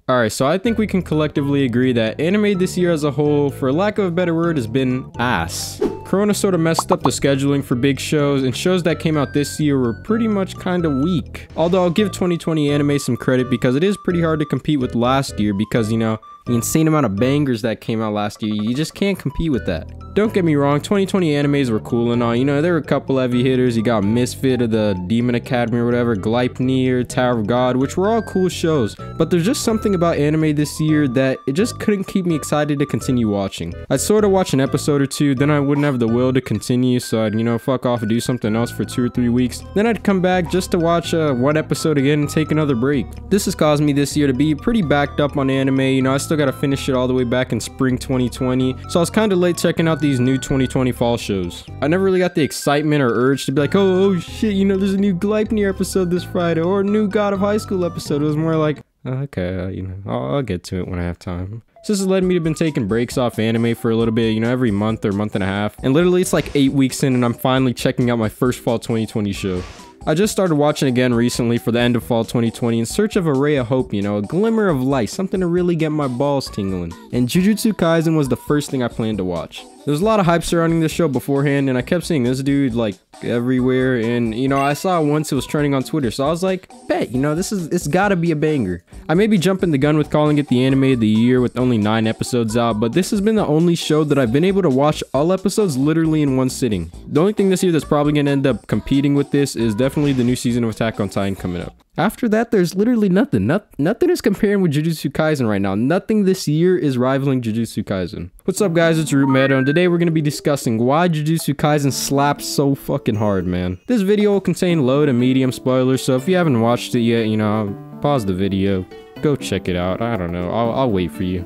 Alright, so I think we can collectively agree that anime this year as a whole, for lack of a better word, has been ass. Corona sort of messed up the scheduling for big shows, and shows that came out this year were pretty much kinda weak. Although I'll give 2020 anime some credit because it is pretty hard to compete with last year because, you know, the insane amount of bangers that came out last year, you just can't compete with that. Don't get me wrong, 2020 animes were cool and all, you know, there were a couple heavy hitters. You got Misfit of the Demon Academy or whatever, Gleipnir, Tower of God, which were all cool shows. But there's just something about anime this year that it just couldn't keep me excited to continue watching. I'd sort of watch an episode or two, then I wouldn't have the will to continue, so I'd, you know, fuck off and do something else for 2 or 3 weeks. Then I'd come back just to watch one episode again and take another break. This has caused me this year to be pretty backed up on anime. You know, I still gotta finish it all the way back in spring 2020, so I was kind of late checking out these new 2020 fall shows. I never really got the excitement or urge to be like, oh shit, you know, there's a new Gleipnir episode this Friday or a new God of High School episode. It was more like, okay, you know, I'll get to it when I have time. So this has led me to been taking breaks off anime for a little bit, you know, every month or month and a half. And literally it's like 8 weeks in and I'm finally checking out my first fall 2020 show. I just started watching again recently for the end of fall 2020 in search of a ray of hope, you know, a glimmer of light, something to really get my balls tingling. And Jujutsu Kaisen was the first thing I planned to watch. There was a lot of hype surrounding this show beforehand, and I kept seeing this dude like everywhere, and you know, I saw it once it was trending on Twitter, so I was like, bet, you know, it's gotta be a banger. I may be jumping the gun with calling it the anime of the year with only 9 episodes out, but this has been the only show that I've been able to watch all episodes literally in one sitting. The only thing this year that's probably gonna end up competing with this is definitely the new season of Attack on Titan coming up. After that, there's literally nothing. Nothing is comparing with Jujutsu Kaisen right now. Nothing this year is rivaling Jujutsu Kaisen. What's up, guys? It's Routemeadow, and today we're going to be discussing why Jujutsu Kaisen slaps so fucking hard, man. This video will contain low to medium spoilers, so if you haven't watched it yet, you know, pause the video. Go check it out. I don't know. I'll wait for you.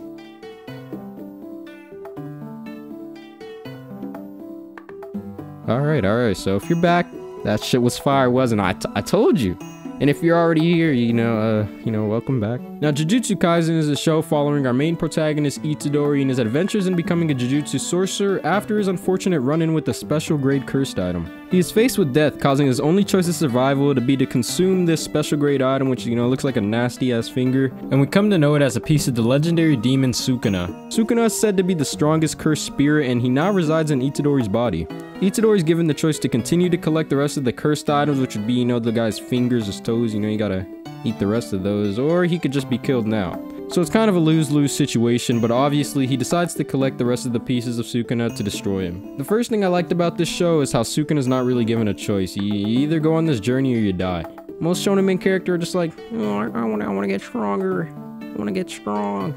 Alright, so if you're back, that shit was fire, wasn't it? I told you. And if you're already here, you know, welcome back. Now, Jujutsu Kaisen is a show following our main protagonist Itadori and his adventures in becoming a Jujutsu sorcerer after his unfortunate run-in with a special grade cursed item. He is faced with death, causing his only choice of survival to be to consume this special grade item, which, you know, looks like a nasty ass finger. And we come to know it as a piece of the legendary demon Sukuna. Sukuna is said to be the strongest cursed spirit, and he now resides in Itadori's body. Itadori is given the choice to continue to collect the rest of the cursed items, which would be, you know, the guy's fingers, his toes, you know, you gotta eat the rest of those, or he could just be killed now. So it's kind of a lose-lose situation, but obviously he decides to collect the rest of the pieces of Sukuna to destroy him. The first thing I liked about this show is how Sukuna's not really given a choice. You either go on this journey or you die. Most shonen main characters are just like, oh, I wanna get stronger, I wanna get strong.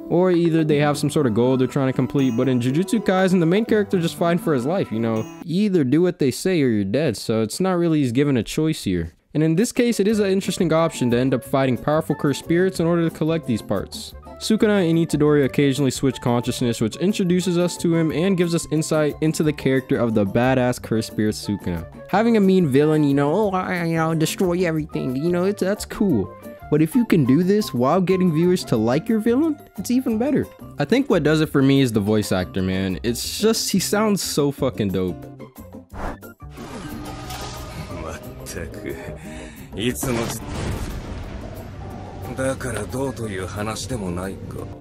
Or either they have some sort of goal they're trying to complete, but in Jujutsu Kaisen, the main character just fighting for his life, you know. You either do what they say or you're dead, so it's not really he's given a choice here. And in this case, it is an interesting option to end up fighting powerful cursed spirits in order to collect these parts. Sukuna and Itadori occasionally switch consciousness, which introduces us to him and gives us insight into the character of the badass cursed spirit Sukuna. Having a mean villain, you know, I'll destroy everything, you know, that's cool. But if you can do this while getting viewers to like your villain, it's even better. I think what does it for me is the voice actor, man. It's just, he sounds so fucking dope.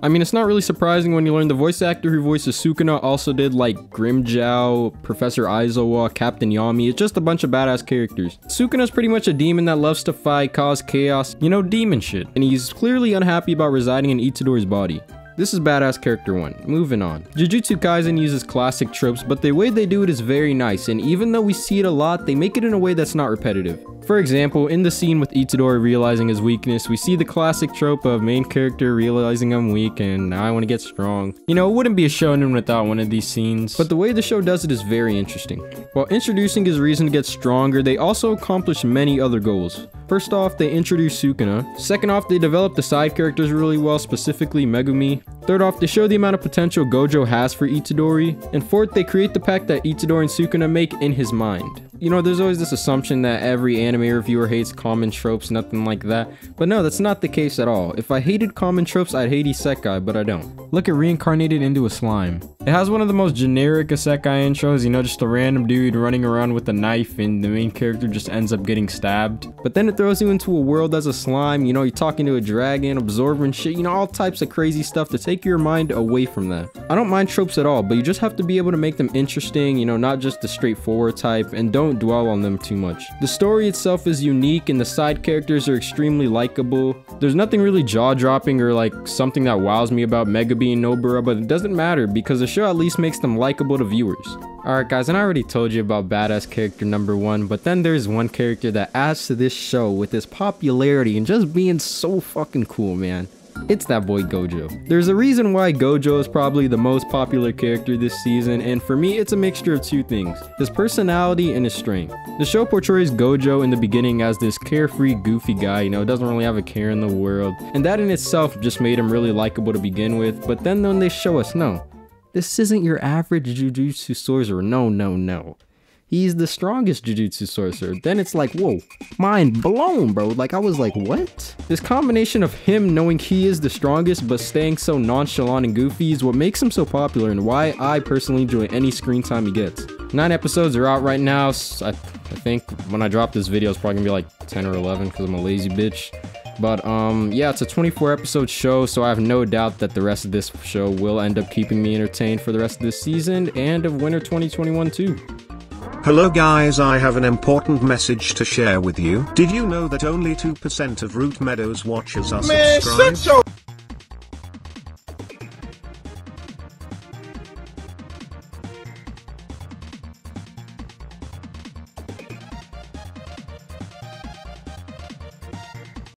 I mean, it's not really surprising when you learn the voice actor who voices Sukuna also did like Grimmjow, Professor Aizawa, Captain Yami. It's just a bunch of badass characters. Sukuna's pretty much a demon that loves to fight, cause chaos, you know, demon shit. And he's clearly unhappy about residing in Itadori's body. This is badass character 1. Moving on. Jujutsu Kaisen uses classic tropes, but the way they do it is very nice, and even though we see it a lot, they make it in a way that's not repetitive. For example, in the scene with Itadori realizing his weakness, we see the classic trope of main character realizing I'm weak and now I want to get strong. You know, it wouldn't be a shonen without one of these scenes, but the way the show does it is very interesting. While introducing his reason to get stronger, they also accomplish many other goals. First off, they introduce Sukuna. Second off, they develop the side characters really well, specifically Megumi. Third off, they show the amount of potential Gojo has for Itadori. And fourth, they create the pact that Itadori and Sukuna make in his mind. You know, there's always this assumption that every anime reviewer hates common tropes, nothing like that. But no, that's not the case at all. If I hated common tropes, I'd hate Isekai, but I don't. Look at reincarnated into a slime. It has one of the most generic isekai intros, you know, just a random dude running around with a knife and the main character just ends up getting stabbed. But then it throws you into a world as a slime, you know, you're talking to a dragon, absorbing shit, you know, all types of crazy stuff to take your mind away from that. I don't mind tropes at all, but you just have to be able to make them interesting, you know, not just the straightforward type, and don't dwell on them too much. The story itself is unique and the side characters are extremely likable. There's nothing really jaw-dropping or like something that wows me about Megabi and Nobara, but it doesn't matter because the show at least makes them likable to viewers. Alright guys, and I already told you about badass character number 1, but then there's one character that adds to this show with his popularity and just being so fucking cool, man. It's that boy Gojo. There's a reason why Gojo is probably the most popular character this season, and for me it's a mixture of two things: his personality and his strength. The show portrays Gojo in the beginning as this carefree, goofy guy, you know, doesn't really have a care in the world, and that in itself just made him really likable to begin with. But then when they show us, no, this isn't your average Jujutsu sorcerer, no. He's the strongest Jujutsu sorcerer. Then it's like, whoa, mind blown, bro. Like, I was like, what? This combination of him knowing he is the strongest but staying so nonchalant and goofy is what makes him so popular and why I personally enjoy any screen time he gets. 9 episodes are out right now. So I think when I drop this video, it's probably gonna be like 10 or 11 because I'm a lazy bitch. But yeah, it's a 24 episode show, so I have no doubt that the rest of this show will end up keeping me entertained for the rest of this season and of winter 2021 too. Hello guys, I have an important message to share with you. Did you know that only 2% of Routemeadow's watchers are subscribed?